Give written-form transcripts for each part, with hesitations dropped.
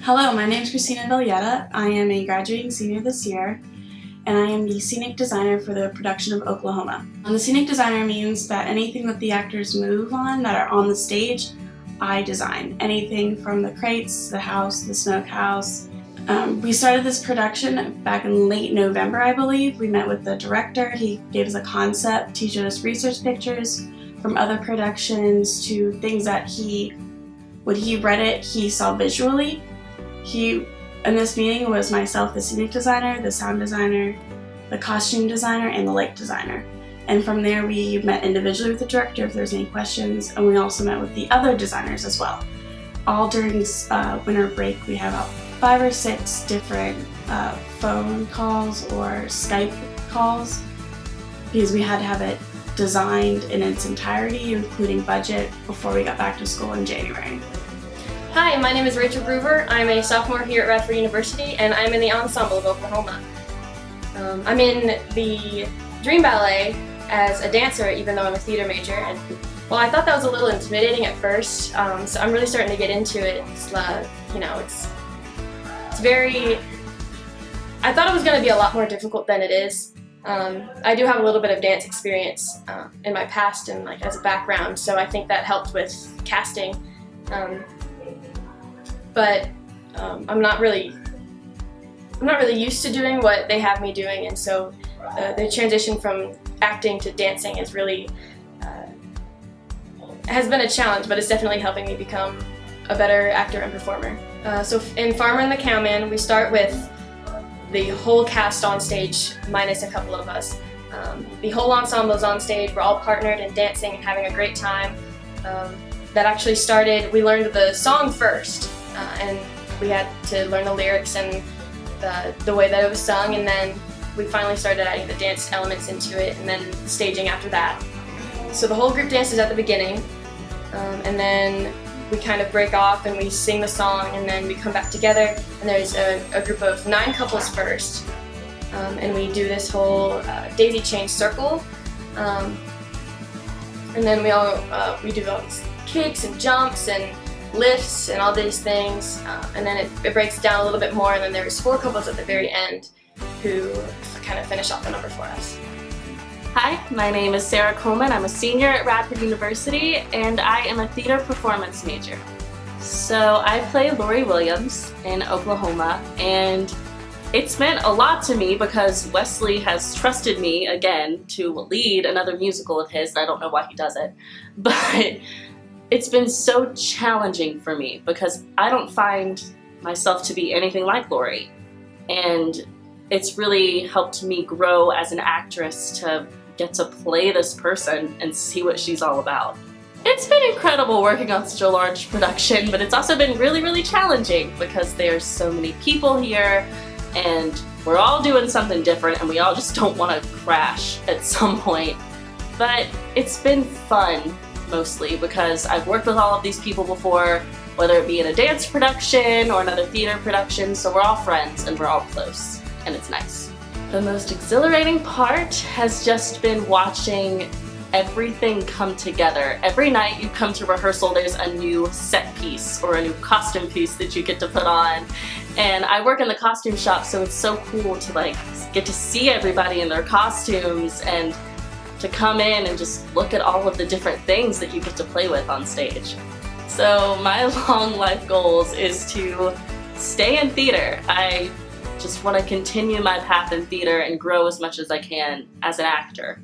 Hello, my name is Christina Villetta. I am a graduating senior this year, and I am the scenic designer for the production of Oklahoma. The scenic designer means that anything that the actors move on that are on the stage, I design. Anything from the crates, the house, the smokehouse. We started this production back in late November, I believe. We met with the director. He gave us a concept. He showed us research pictures from other productions to things that when he read it, he saw visually. In this meeting was myself, the scenic designer, the sound designer, the costume designer, and the light designer. And from there we met individually with the director if there's any questions, and we also met with the other designers as well. All during winter break we have about 5 or 6 different phone calls or Skype calls because we had to have it designed in its entirety, including budget, before we got back to school in January. Hi, my name is Rachel Groover. I'm a sophomore here at Radford University, and I'm in the ensemble of Oklahoma. I'm in the Dream Ballet as a dancer, even though I'm a theater major. And well, I thought that was a little intimidating at first, so I'm really starting to get into it. It's very. I thought it was going to be a lot more difficult than it is. I do have a little bit of dance experience in my past and as a background, so I think that helped with casting. But I'm not really used to doing what they have me doing, and so the transition from acting to dancing is really has been a challenge, but it's definitely helping me become a better actor and performer. So in Farmer and the Cowman, we start with the whole cast on stage minus a couple of us. The whole ensemble is on stage. We're all partnered and dancing and having a great time. That actually started, we learned the song first. And we had to learn the lyrics and the way that it was sung, and then we finally started adding the dance elements into it, and then staging after that. So the whole group dances at the beginning, and then we kind of break off and we sing the song, and then we come back together, and there's a group of 9 couples first, and we do this whole daisy chain circle, and then we do all these kicks and jumps and lifts and all these things, and then it breaks down a little bit more, and then there's 4 couples at the very end who kind of finish off the number for us. Hi, my name is Sarah Coleman. I'm a senior at Radford University, and I am a theater performance major. So I play Lori Williams in Oklahoma, and it's meant a lot to me because Wesley has trusted me again to lead another musical of his. I don't know why he does it, but it's been so challenging for me because I don't find myself to be anything like Lori, and it's really helped me grow as an actress to get to play this person and see what she's all about. It's been incredible working on such a large production, but it's also been really, really challenging because there's so many people here and we're all doing something different and we all just don't want to crash at some point. But it's been fun. Mostly because I've worked with all of these people before, whether it be in a dance production or another theater production, so we're all friends and we're all close, and it's nice. The most exhilarating part has just been watching everything come together. Every night you come to rehearsal, there's a new set piece or a new costume piece that you get to put on, and I work in the costume shop, so it's so cool to get to see everybody in their costumes and to come in and just look at all of the different things that you get to play with on stage. So my long life goals is to stay in theater. I just want to continue my path in theater and grow as much as I can as an actor.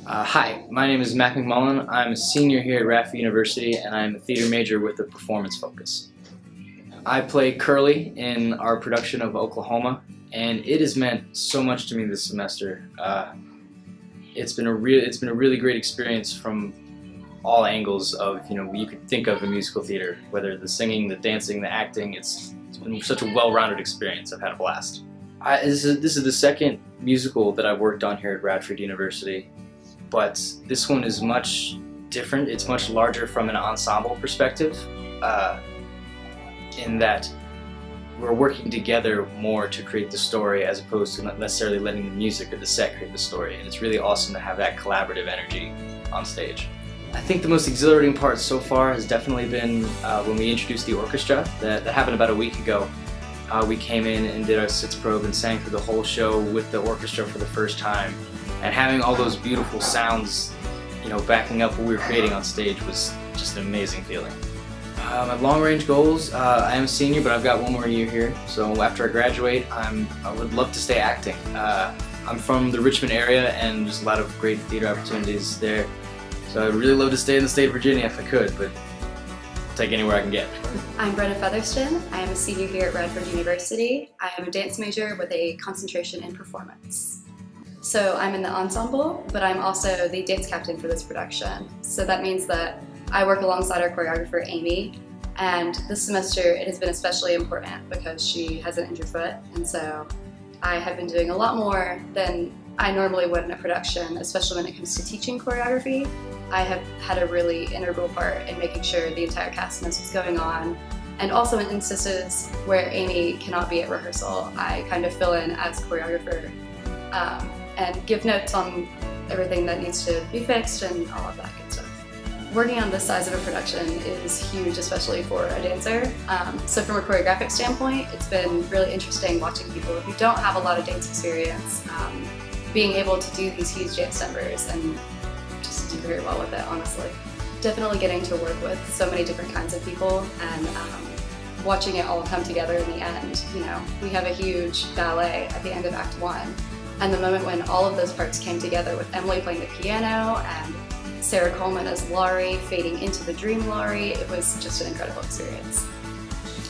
Hi, my name is Mack. I'm a senior here at Radford University, and I'm a theater major with a performance focus. I play Curly in our production of Oklahoma, and it has meant so much to me this semester. It's been a really great experience from all angles of you could think of a musical theater, whether the singing, the dancing, the acting. It's been such a well-rounded experience. I've had a blast. This is the second musical that I've worked on here at Radford University, but this one is much different. It's much larger from an ensemble perspective, in that we're working together more to create the story as opposed to not necessarily letting the music or the set create the story. And it's really awesome to have that collaborative energy on stage. I think the most exhilarating part so far has definitely been when we introduced the orchestra. That happened about a week ago. We came in and did our sitz probe and sang through the whole show with the orchestra for the first time. And having all those beautiful sounds, backing up what we were creating on stage was just an amazing feeling. My long-range goals, I am a senior, but I've got one more year here. So after I graduate, I would love to stay acting. I'm from the Richmond area, and there's a lot of great theater opportunities there. So I'd really love to stay in the state of Virginia if I could, but I'll take anywhere I can get. I'm Gretta Featherston. I am a senior here at Radford University. I am a dance major with a concentration in performance. So I'm in the ensemble, but I'm also the dance captain for this production. So that means that I work alongside our choreographer, Amy, and this semester it has been especially important because she has an injured foot, and so I have been doing a lot more than I normally would in a production, especially when it comes to teaching choreography. I have had a really integral part in making sure the entire cast knows what's going on, and also in instances where Amy cannot be at rehearsal, I kind of fill in as choreographer and give notes on everything that needs to be fixed and all of that good stuff. Working on this size of a production is huge, especially for a dancer. So from a choreographic standpoint, it's been really interesting watching people who don't have a lot of dance experience being able to do these huge dance numbers and just do very well with it, honestly. Definitely getting to work with so many different kinds of people and watching it all come together in the end. We have a huge ballet at the end of Act 1, and the moment when all of those parts came together with Emily playing the piano and Sarah Coleman as Laurie fading into the dream Laurie, it was just an incredible experience.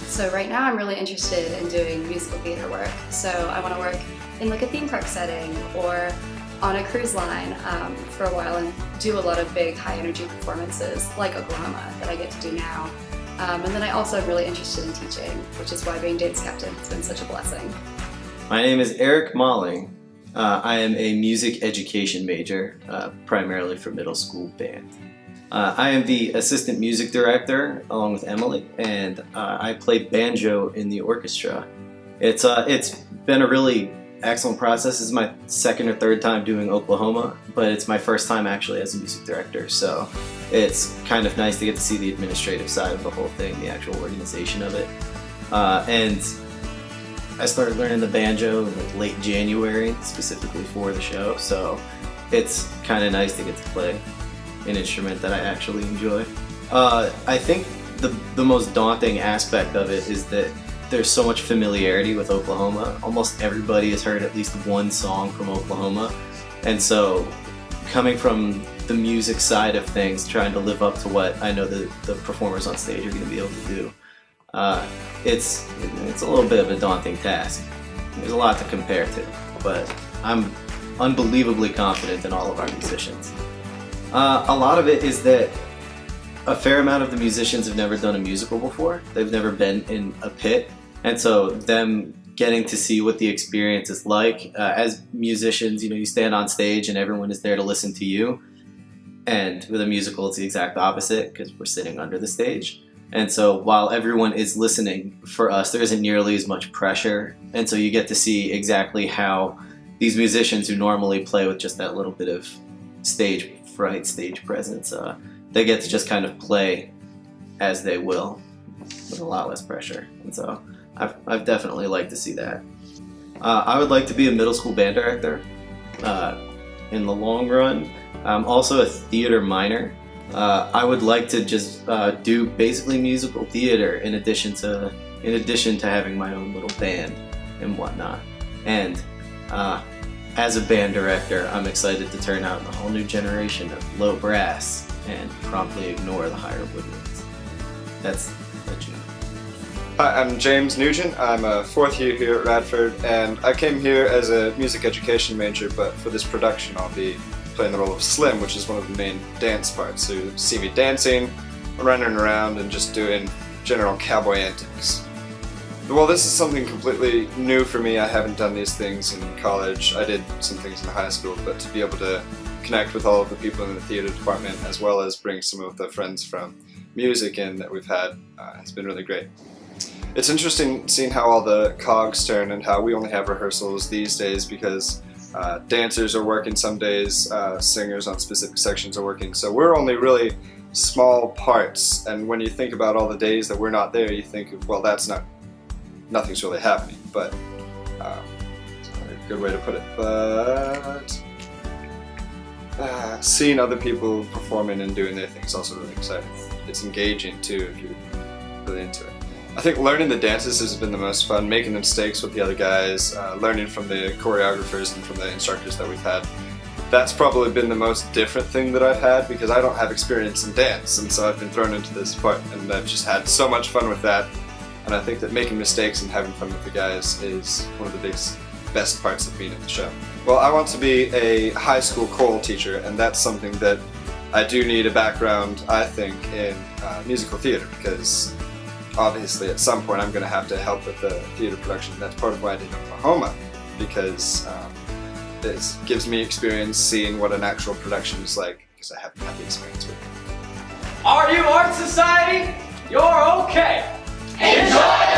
So right now I'm really interested in doing musical theater work. So I want to work in like a theme park setting or on a cruise line for a while and do a lot of big high energy performances like Oklahoma that I get to do now. And then I also am really interested in teaching, which is why being dance captain has been such a blessing. My name is Eric Molling. I am a music education major, primarily for middle school band. I am the assistant music director along with Emily, and I play banjo in the orchestra. It's been a really excellent process. This is my second or third time doing Oklahoma, but it's my first time actually as a music director, so it's kind of nice to get to see the administrative side of the whole thing, the actual organization of it. And I started learning the banjo in late January, specifically for the show, so it's kind of nice to get to play an instrument that I actually enjoy. I think the most daunting aspect of it is that there's so much familiarity with Oklahoma. Almost everybody has heard at least one song from Oklahoma, and so coming from the music side of things, trying to live up to what I know the performers on stage are going to be able to do, it's a little bit of a daunting task. There's a lot to compare to, but I'm unbelievably confident in all of our musicians. A lot of it is that a fair amount of the musicians have never done a musical before. They've never been in a pit, and so them getting to see what the experience is like. As musicians, you stand on stage and everyone is there to listen to you, and with a musical it's the exact opposite because we're sitting under the stage. And so while everyone is listening, for us there isn't nearly as much pressure, and so you get to see exactly how these musicians who normally play with just that little bit of stage fright, stage presence, they get to just kind of play as they will with a lot less pressure. And so I've definitely liked to see that. I would like to be a middle school band director in the long run. I'm also a theater minor. I would like to just do basically musical theater in addition to having my own little band and whatnot. And as a band director, I'm excited to turn out a whole new generation of low brass and promptly ignore the higher woodwinds. That's you. Hi, I'm James Nugent. I'm a fourth year here at Radford, and I came here as a music education major, but for this production I'll be playing the role of Slim, which is one of the main dance parts. So you see me dancing, running around, and just doing general cowboy antics. Well, this is something completely new for me. I haven't done these things in college. I did some things in high school, but to be able to connect with all of the people in the theater department as well as bring some of the friends from music in that we've had has been really great. It's interesting seeing how all the cogs turn and how we only have rehearsals these days because Dancers are working some days, singers on specific sections are working, so we're only really small parts, and when you think about all the days that we're not there, you think of, well, nothing's really happening, but it's not a good way to put it, but seeing other people performing and doing their thing is also really exciting. It's engaging too if you're really into it. I think learning the dances has been the most fun, making the mistakes with the other guys, learning from the choreographers and from the instructors that we've had. That's probably been the most different thing that I've had because I don't have experience in dance, and so I've been thrown into this part and I've just had so much fun with that. And I think that making mistakes and having fun with the guys is one of the best parts of being at the show. Well, I want to be a high school choral teacher, and that's something that I do need a background, I think, in musical theater, because obviously at some point I'm going to have to help with the theater production. That's part of why I did Oklahoma, because it gives me experience seeing what an actual production is like, because I haven't had the experience with it. Are you Art Society? You're okay! Enjoy!